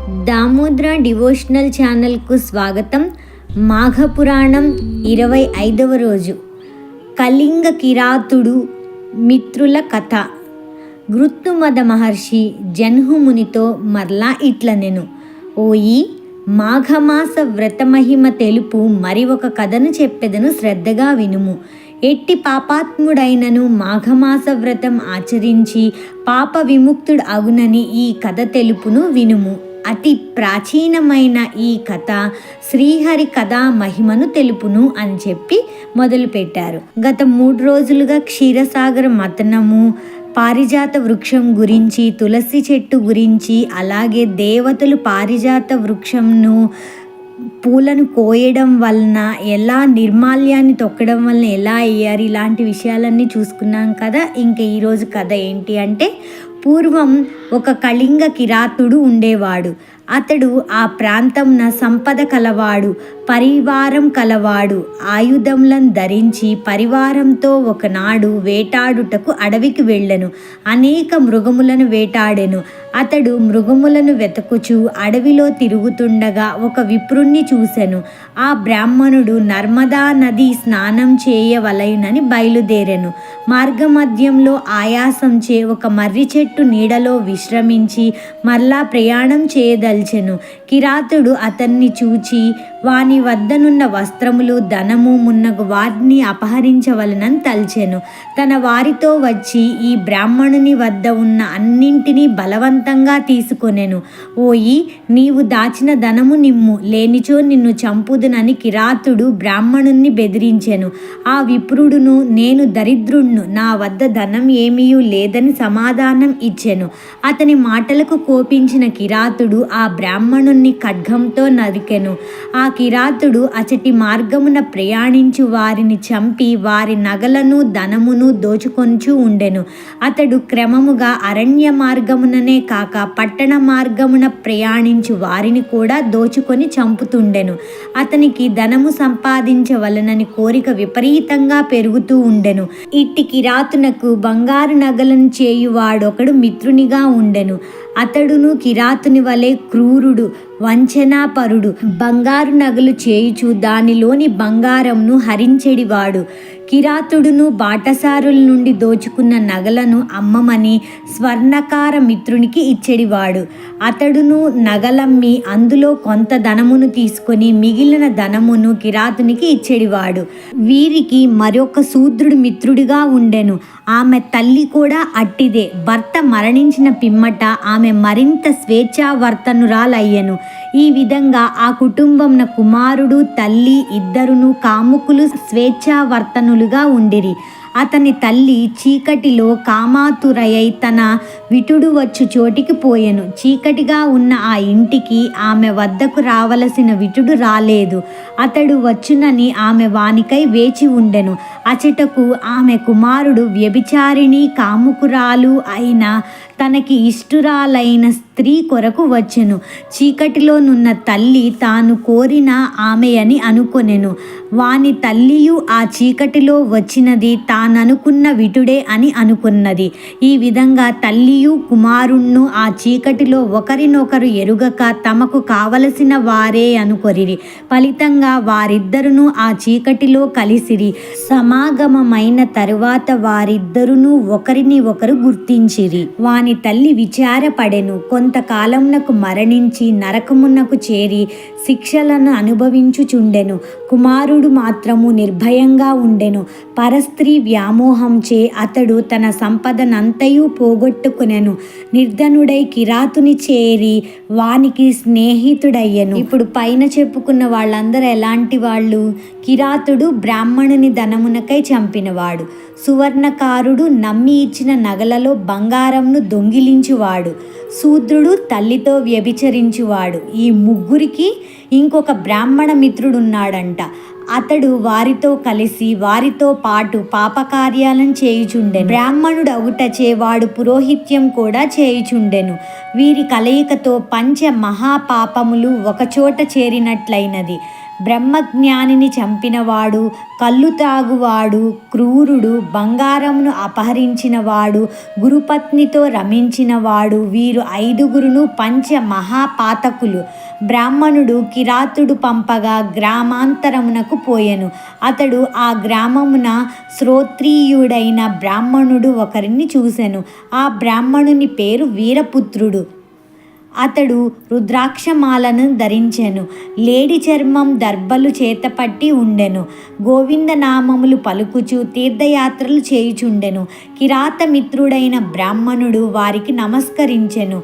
Damodra devotional ఛానల్కు స్వాగతం. మాఘపురాణం 25వ రోజు. కళింగ కిరాతుడు మిత్రుల కథ. గృత్తుమద మహర్షి జన్హుమునితో మరలా ఇట్లనెను. ఓయి, మాఘమాస వ్రతమహిమ తెలుపు మరి ఒక కథను చెప్పెదను, శ్రద్ధగా వినుము. ఎట్టి పాపాత్ముడైనను మాఘమాస వ్రతం ఆచరించి పాప విముక్తుడు అగునని ఈ కథ తెలుపును, వినుము. అతి ప్రాచీనమైన ఈ కథ శ్రీహరి కథా మహిమను తెలుపును అని చెప్పి మొదలుపెట్టారు. గత 3 రోజులుగా క్షీరసాగర మథనము, పారిజాత వృక్షం గురించి, తులసి చెట్టు గురించి, అలాగే దేవతలు పారిజాత వృక్షంను పూలను కోయడం వలన ఎలా నిర్మాల్యాన్ని తొక్కడం వలన ఎలా అయ్యారు, ఇలాంటి విషయాలన్నీ చూసుకున్నాం కదా. ఇంకా ఈరోజు కథ ఏంటి అంటే, పూర్వం ఒక కళింగ కిరాతుడు ఉండేవాడు. అతడు ఆ ప్రాంతంన సంపద కలవాడు, పరివారం కలవాడు. ఆయుధములను ధరించి పరివారంతో ఒకనాడు వేటాడుటకు అడవికి వెళ్ళెను. అనేక మృగములను వేటాడెను. అతడు మృగములను వెతకుచు అడవిలో తిరుగుతుండగా ఒక విప్రుణ్ణి చూసెను. ఆ బ్రాహ్మణుడు నర్మదా నది స్నానం చేయవలయునని బయలుదేరెను. మార్గమధ్యంలో ఆయాసంచే ఒక మర్రి చెట్టు నీడలో విశ్రమించి మరలా ప్రయాణం చేయదల్చెను. కిరాతుడు అతన్ని చూచి వాని వద్దనున్న వస్త్రములు, ధనము మున్నగు వాటిని అపహరించవలనని తల్చెను. తన వారితో వచ్చి ఈ బ్రాహ్మణుని వద్ద ఉన్న అన్నింటినీ బలవంతంగా తీసుకొనెను. ఓయి, నీవు దాచిన ధనము నిమ్ము, లేనిచో నిన్ను చంపుదునని కిరాతుడు బ్రాహ్మణుణ్ణి బెదిరించెను. ఆ విప్రుడును, నేను దరిద్రుణ్ణు, నా వద్ద ధనం ఏమీయూ లేదని సమాధానం ఇచ్చెను. అతని మాటలకు కోపించిన కిరాతుడు ఆ బ్రాహ్మణుణ్ణి ఖడ్గంతో నరికెను. ఆ కిరాతుడు అచటి మార్గమున ప్రయాణించు వారిని చంపి వారి నగలను ధనమును దోచుకొంచు ఉండెను. అతడు క్రమముగా అరణ్య మార్గముననే కాక పట్టణ మార్గమున ప్రయాణించు వారిని కూడా దోచుకొని చంపుతుండెను. అతనికి ధనము సంపాదించవలనని కోరిక విపరీతంగా పెరుగుతూ ఉండెను. ఇట్టి కిరాతునకు బంగారు నగలను చేయువాడొకడు మిత్రునిగా ఉండెను. అతడును కిరాతుని వలె క్రూరుడు, వంచనాపరుడు. బంగారు నగలు చేయుచు దానిలోని బంగారంను హరించెడివాడు. కిరాతుడును బాటసారుల నుండి దోచుకున్న నగలను అమ్మమని స్వర్ణకార మిత్రునికి ఇచ్చెడివాడు. అతడును నగలమ్మి అందులో కొంత ధనమును తీసుకొని మిగిలిన ధనమును కిరాతునికి ఇచ్చెడివాడు. వీరికి మరొక శూద్రుడు మిత్రుడిగా ఉండెను. ఆమె తల్లి కూడా అట్టిదే. భర్త మరణించిన పిమ్మట ఆమె మరింత స్వేచ్ఛావర్తనురాలయ్యెను. ఈ విధంగా ఆ కుటుంబంన కుమారుడు, తల్లి ఇద్దరును కాముకులు, స్వేచ్ఛావర్తనులుగా ఉండిరి. అతని తల్లి చీకటిలో కామాతురయై తన విటుడు వచ్చు చోటికి పోయెను. చీకటిగా ఉన్న ఆ ఇంటికి ఆమె వద్దకు రావలసిన విటుడు రాలేదు. అతడు వచ్చునని ఆమె వానికై వేచి ఉండెను. అచటకు ఆమె కుమారుడు వ్యభిచారిణి, కాముకురాలు అయిన తనకి ఇష్టురాలైన స్త్రీ కొరకు వచ్చెను. చీకటిలోనున్న తల్లి తాను కోరిన ఆమె అని అనుకొనెను. వాని తల్లియు ఆ చీకటిలో వచ్చినది తాననుకున్న విటుడే అని అనుకున్నది. ఈ విధంగా తల్లియు కుమారుణ్ణు ఆ చీకటిలో ఒకరినొకరు ఎరుగక తమకు కావలసిన వారే అనుకొరిరి. ఫలితంగా వారిద్దరును ఆ చీకటిలో కలిసిరి. సమాగమమైన తరువాత వారిద్దరును ఒకరిని ఒకరు గుర్తించిరి. వాని తల్లి విచారపడెను. కొంతకాలమునకు మరణించి నరకమునకు చేరి శిక్షలను అనుభవించుచుండెను. కుమారుడు మాత్రము నిర్భయంగా ఉండెను. పరస్త్రీ వ్యామోహంచే అతడు తన సంపదనంతయు పోగొట్టుకునెను. నిర్ధనుడై కిరాతుని చేరి వానికి స్నేహితుడయ్యెను. ఇప్పుడు పైన చెప్పుకున్న వాళ్ళందరూ ఎలాంటి వాళ్ళు? కిరాతుడు బ్రాహ్మణుని ధనమునకై చంపినవాడు. సువర్ణకారుడు నమ్మి ఇచ్చిన నగలలో బంగారంను దొంగిలించువాడు. శూద్రుడు తల్లితో వ్యభిచరించువాడు. ఈ ముగ్గురికి ఇంకొక బ్రాహ్మణ మిత్రుడున్నాడంట. అతడు వారితో కలిసి వారితో పాటు పాపకార్యాలను చేయుచుండెను. బ్రాహ్మణుడు అవుటచే వాడు పురోహిత్యం కూడా చేయుచుండెను. వీరి కలయికతో పంచ మహాపాపములు ఒకచోట చేరినట్లయినది. బ్రహ్మజ్ఞానిని చంపినవాడు, కళ్ళు తాగువాడు, క్రూరుడు, బంగారమును అపహరించినవాడు, గురుపత్నితో రమించినవాడు, వీరు 5గురును పంచ మహాపాతకులు. బ్రాహ్మణుడు కిరాతుడు పంపగా గ్రామాంతరమునకు పోయెను. అతడు ఆ గ్రామమున శ్రోత్రియుడైన బ్రాహ్మణుడు ఒకరిని చూసెను. ఆ బ్రాహ్మణుని పేరు వీరపుత్రుడు. అతడు రుద్రాక్షమాలను ధరించెను. లేడి చర్మం దర్భలు చేతపట్టి ఉండెను. గోవిందనామములు పలుకుచు తీర్థయాత్రలు చేయుచుండెను. కిరాతమిత్రుడైన బ్రాహ్మణుడు వారికి నమస్కరించెను.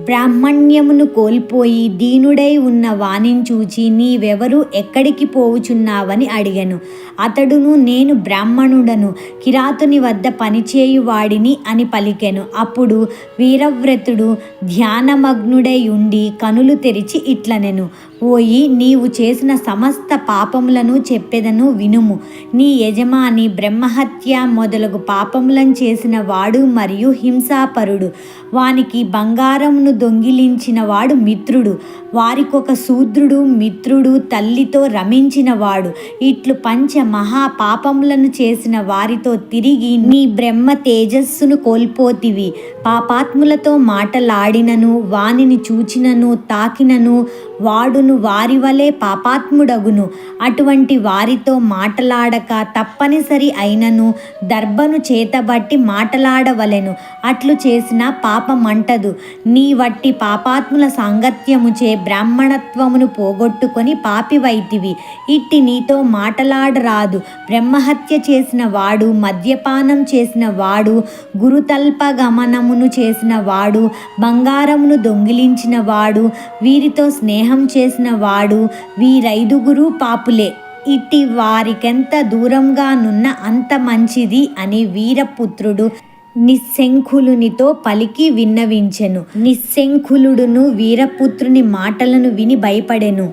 బ్రాహ్మణ్యమును కోల్పోయి దీనుడై ఉన్న వానిని చూచి, నీవెవరు, ఎక్కడికి పోవుచున్నావని అడిగెను. అతడును, నేను బ్రాహ్మణుడను, కిరాతుని వద్ద పనిచేయువాడిని అని పలికెను. అప్పుడు వీరవ్రతుడు ధ్యానమగ్నుడై ఉండి కనులు తెరిచి ఇట్లనెను, ఓయి, నీవు చేసిన సమస్త పాపములను చెప్పెదను వినుము. నీ యజమాని బ్రహ్మహత్య మొదలగు పాపములను చేసిన వాడు మరియు హింసాపరుడు. వానికి బంగారమును దొంగిలించిన వాడు మిత్రుడు. వారికొక శూద్రుడు మిత్రుడు, తల్లితో రమించినవాడు. ఇట్లు పంచ మహాపాపములను చేసిన వారితో తిరిగి నీ బ్రహ్మ తేజస్సును కోల్పోతివి. పాపాత్ములతో మాటలాడినను, వానిని చూచినను, తాకినను వాడును వారి వలె పాపాత్ముడగును. అటువంటి వారితో మాటలాడక తప్పనిసరి అయినను దర్భను చేతబట్టి మాటలాడవలెను. అట్లు చేసిన పాపమంటదు. నీ వట్టి పాపాత్ముల సాంగత్యముచే బ్రాహ్మణత్వమును పోగొట్టుకొని పాపివైతివి. ఇట్టి నీతో మాటలాడరాదు. బ్రహ్మహత్య చేసిన వాడు, మద్యపానం చేసిన వాడు, గురుతల్పగమనమును చేసిన వాడు, బంగారమును దొంగిలించిన వాడు, వీరితో స్నేహం చేసిన వాడు, వీరైదుగురు పాపులే. ఇట్టి వారికెంత దూరంగానున్న అంత మంచిది అని వీరపుత్రుడు నిస్సంకులునితో పలికి విన్నవించెను. నిస్సంకులుడును వీరపుత్రుని మాటలను విని భయపడెను.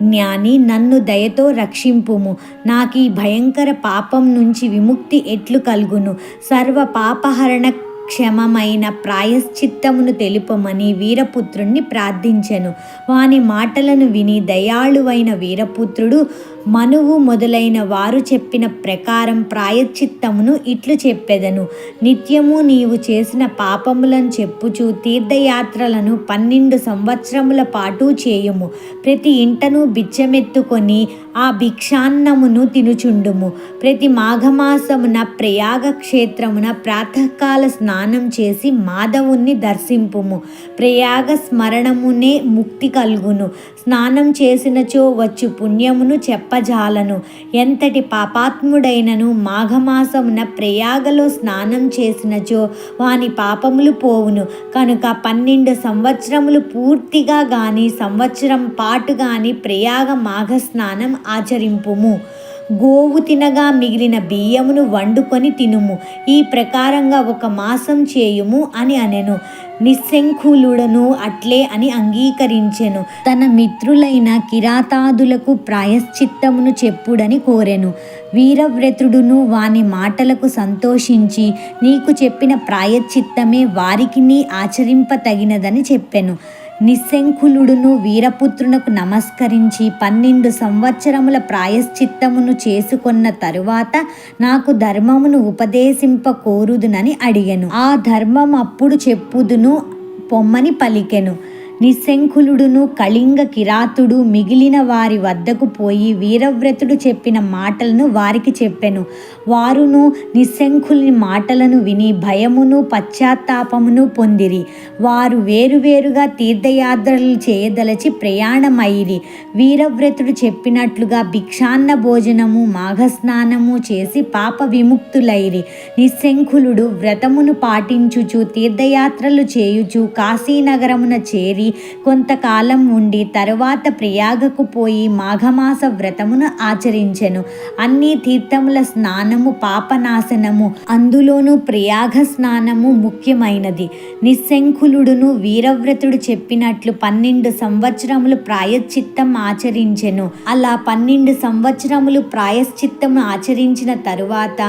జ్ఞాని, నన్ను దయతో రక్షింపుము. నాకీ భయంకర పాపం నుంచి విముక్తి ఎట్లు కలుగును? సర్వ పాపహరణ క్షమమైన ప్రాయశ్చిత్తమును తెలుపమని వీరపుత్రుణ్ణి ప్రార్థించెను. వాని మాటలను విని దయాళువైన వీరపుత్రుడు మనువు మొదలైన వారు చెప్పిన ప్రకారం ప్రాయశ్చిత్తమును ఇట్లు చెప్పెదను. నిత్యము నీవు చేసిన పాపములను చెప్పుచు తీర్థయాత్రలను 12 సంవత్సరముల పాటు చేయుము. ప్రతి ఇంటను బిచ్చమెత్తుకొని ఆ భిక్షాన్నమును తినుచుండుము. ప్రతి మాఘమాసమున ప్రయాగ క్షేత్రమున ప్రాతకాల స్నానం చేసి మాధవుణ్ణి దర్శింపుము. ప్రయాగ స్మరణమునే ముక్తి కలుగును. స్నానం చేసినచో వచ్చు పుణ్యమును చెప్పజాలను. ఎంతటి పాపాత్ముడైనను మాఘమాసమున ప్రయాగలో స్నానం చేసినచో వాని పాపములు పోవును. కనుక 12 సంవత్సరములు పూర్తిగా గాని సంవత్సరం పాటు గాని ప్రయాగ మాఘ స్నానం ఆచరింపుము. గోవు తినగా మిగిలిన బియ్యమును వండుకొని తినుము. ఈ ప్రకారంగా 1 మాసం చేయుము అని అనెను. నిస్సంకులుడను అట్లే అని అంగీకరించెను. తన మిత్రులైన కిరాతాదులకు ప్రాయశ్చిత్తమును చెప్పుడని కోరెను. వీరవ్రతుడును వాని మాటలకు సంతోషించి, నీకు చెప్పిన ప్రాయశ్చిత్తమే వారికి నీ ఆచరింపతగినదని చెప్పెను. నిస్సంకులుడును వీరపుత్రునకు నమస్కరించి 12 సంవత్సరముల ప్రాయశ్చిత్తమును చేసుకొన్న తరువాత నాకు ధర్మమును ఉపదేశింప కోరుదునని అడిగెను. ఆ ధర్మం అప్పుడు చెప్పుదును పొమ్మని పలికెను. నిస్సంకులుడును కళింగ కిరాతుడు మిగిలిన వారి వద్దకు పోయి వీరవ్రతుడు చెప్పిన మాటలను వారికి చెప్పెను. వారును నిస్సంకులుని మాటలను విని భయమును పశ్చాత్తాపమును పొందిరి. వారు వేరువేరుగా తీర్థయాత్రలు చేయదలచి ప్రయాణమైరి. వీరవ్రతుడు చెప్పినట్లుగా భిక్షాన్న భోజనము మాఘస్నానము చేసి పాప విముక్తులైరి. నిస్సంకులుడు వ్రతమును పాటించుచు తీర్థయాత్రలు చేయుచు కాశీనగరమున చేరి కొంతకాలం ఉండి తరువాత ప్రయాగకు పోయి మాఘమాస వ్రతమును ఆచరించెను. అన్ని తీర్థముల స్నానము పాపనాశనము, అందులోనూ ప్రయాగ స్నానము ముఖ్యమైనది. నిస్సంకులుడును వీరవ్రతుడు చెప్పినట్లు 12 సంవత్సరములు ప్రాయశ్చిత్తం ఆచరించెను. అలా 12 సంవత్సరములు ప్రాయశ్చిత్తమును ఆచరించిన తరువాత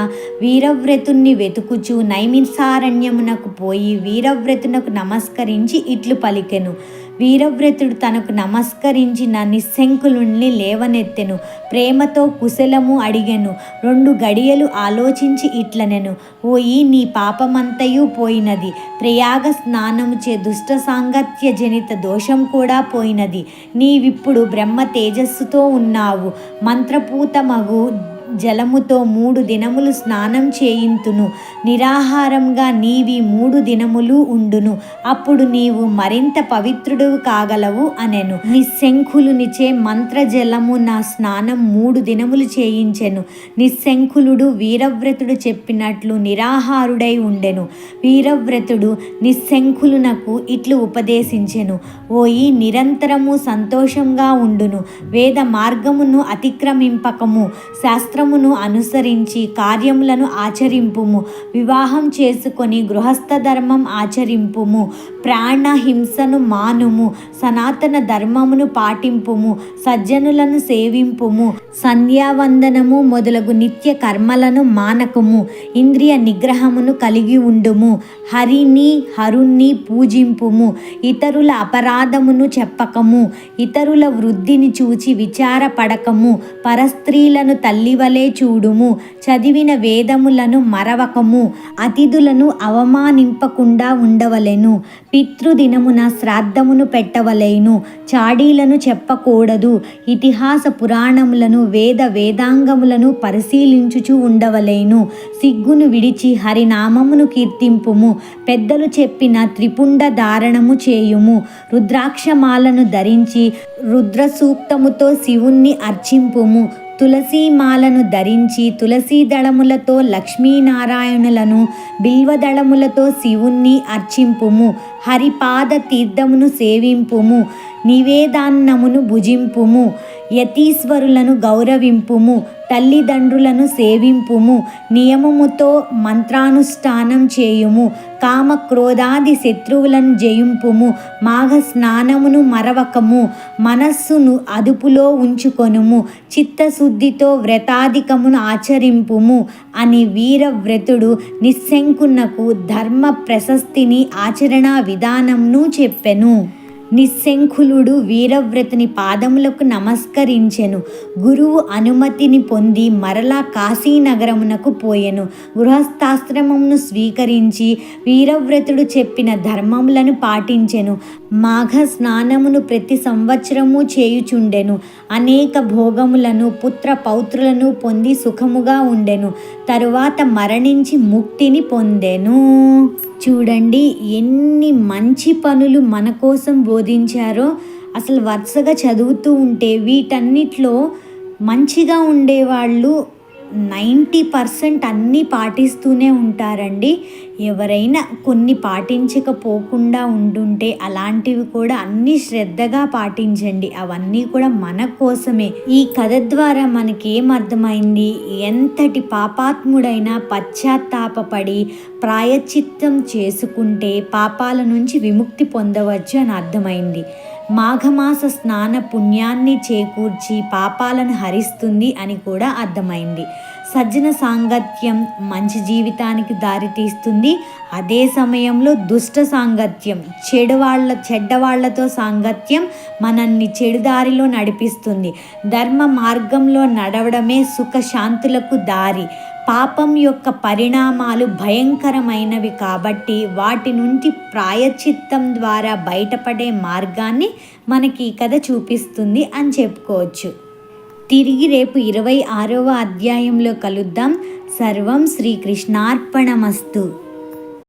వీరవ్రతుణ్ణి వెతుకుచు నైమిసారణ్యమునకు పోయి వీరవ్రతునకు నమస్కరించి ఇట్లు పలికెను. వీరవ్రతుడు తనకు నమస్కరించిన నిస్సంకులుణ్ణి లేవనెత్తెను. ప్రేమతో కుశలము అడిగెను. 2 గడియలు ఆలోచించి ఇట్లనెను, ఓయి నీ పాపమంతయు పోయినది. ప్రయాగ స్నానముచే దుష్ట సాంగత్య జనిత దోషం కూడా పోయినది. నీవిప్పుడు బ్రహ్మ తేజస్సుతో ఉన్నావు. మంత్రపూతమగు జలముతో 3 దినములు స్నానం చేయింతును. నిరాహారంగా నీవి 3 దినములు ఉండును. అప్పుడు నీవు మరింత పవిత్రుడు కాగలవు అనెను. నిస్సంకులునిచే మంత్రజలము నా స్నానం 3 దినములు చేయించెను. నిస్సంకులుడు వీరవ్రతుడు చెప్పినట్లు నిరాహారుడై ఉండెను. వీరవ్రతుడు నిస్సంకులునకు ఇట్లు ఉపదేశించెను, ఓయి నిరంతరము సంతోషంగా ఉండును. వేద మార్గమును అతిక్రమింపకము. శాస్త్రమును అనుసరించి కార్యములను ఆచరింపుము. వివాహం చేసుకొని గృహస్థ ధర్మం ఆచరింపుము. ప్రాణహింసను మానుము. సనాతన ధర్మమును పాటింపుము. సజ్జనులను సేవింపుము. సంధ్యావందనము మొదలగు నిత్య కర్మలను మానకము. ఇంద్రియ నిగ్రహమును కలిగి ఉండుము. హరుణ్ణి పూజింపుము. ఇతరుల అపరాధమును చెప్పకము. ఇతరుల వృద్ధిని చూచి విచారపడకము. పరస్త్రీలను తల్లివలే చూడుము. చదివిన వేదములను మరవకము. అతిథులను అవమానింపకుండా ఉండవలెను. పితృదినమున శ్రాద్ధమును పెట్టవలెను. చాడీలను చెప్పకూడదు. ఇతిహాస పురాణములను వేదాంగములను పరిశీలించుచు ఉండవలెను. సిగ్గును విడిచి హరినామమును కీర్తింపుము. పెద్దలు చెప్పిన త్రిపుండ ధారణము చేయుము. రుద్రాక్షమాలను ధరించి రుద్ర సూక్తముతో శివుణ్ణి అర్చింపుము. తులసీమాలను ధరించి తులసీ దళములతో లక్ష్మీనారాయణులను, బిల్వదళములతో శివుణ్ణి అర్చింపుము. హరిపాద తీర్థమును సేవింపుము. నివేదాన్నమును భుజింపుము. యతీశ్వరులను గౌరవింపుము. తల్లిదండ్రులను సేవింపుము. నియమముతో మంత్రానుష్ఠానం చేయుము. కామక్రోధాది శత్రువులను జయింపుము. మాఘ స్నానమును మరవకము. మనస్సును అదుపులో ఉంచుకొనుము. చిత్తశుద్ధితో వ్రతాధికమును ఆచరింపుము అని వీరవ్రతుడు నిస్సంకునకు ధర్మ ప్రశస్తిని ఆచరణా విధానంను చెప్పెను. నిస్సంకులుడు వీరవ్రతుని పాదములకు నమస్కరించెను. గురువు అనుమతిని పొంది మరలా కాశీనగరమునకు పోయెను. గృహస్థాశ్రమమును స్వీకరించి వీరవ్రతుడు చెప్పిన ధర్మములను పాటించెను. మాఘ స్నానమును ప్రతి సంవత్సరము చేయుచుండెను. అనేక భోగములను పుత్ర పౌత్రులను పొంది సుఖముగా ఉండెను. తరువాత మరణించి ముక్తిని పొందెను. చూడండి ఎన్ని మంచి పనులు మన కోసం బోధించారో. అసలు వరుసగా చదువుతూ ఉంటే వీటన్నిటిలో మంచిగా ఉండేవాళ్ళు 90% అన్నీ పాటిస్తూనే ఉంటారండి. ఎవరైనా కొన్ని పాటించకపోకుండా ఉంటుంటే అలాంటివి కూడా అన్నీ శ్రద్ధగా పాటించండి. అవన్నీ కూడా మన కోసమే. ఈ కథ ద్వారా మనకేమర్థమైంది, ఎంతటి పాపాత్ముడైనా పశ్చాత్తాపపడి ప్రాయశ్చిత్తం చేసుకుంటే పాపాల నుంచి విముక్తి పొందవచ్చు అని అర్థమైంది. మాఘమాస స్నాన పుణ్యాన్ని చేకూర్చి పాపాలను హరిస్తుంది అని కూడా అర్థమైంది. సజ్జన సాంగత్యం మంచి జీవితానికి దారితీస్తుంది. అదే సమయంలో దుష్ట సాంగత్యం చెడ్డవాళ్లతో సాంగత్యం మనల్ని చెడుదారిలో నడిపిస్తుంది. ధర్మ మార్గంలో నడవడమే సుఖశాంతులకు దారి. పాపం యొక్క పరిణామాలు భయంకరమైనవి కాబట్టి వాటి నుండి ప్రాయశ్చిత్తం ద్వారా బయటపడే మార్గాన్ని మనకి ఈ కథ చూపిస్తుంది అని చెప్పుకోవచ్చు. తిరిగి రేపు 26వ అధ్యాయంలో కలుద్దాం. సర్వం శ్రీకృష్ణార్పణమస్తు.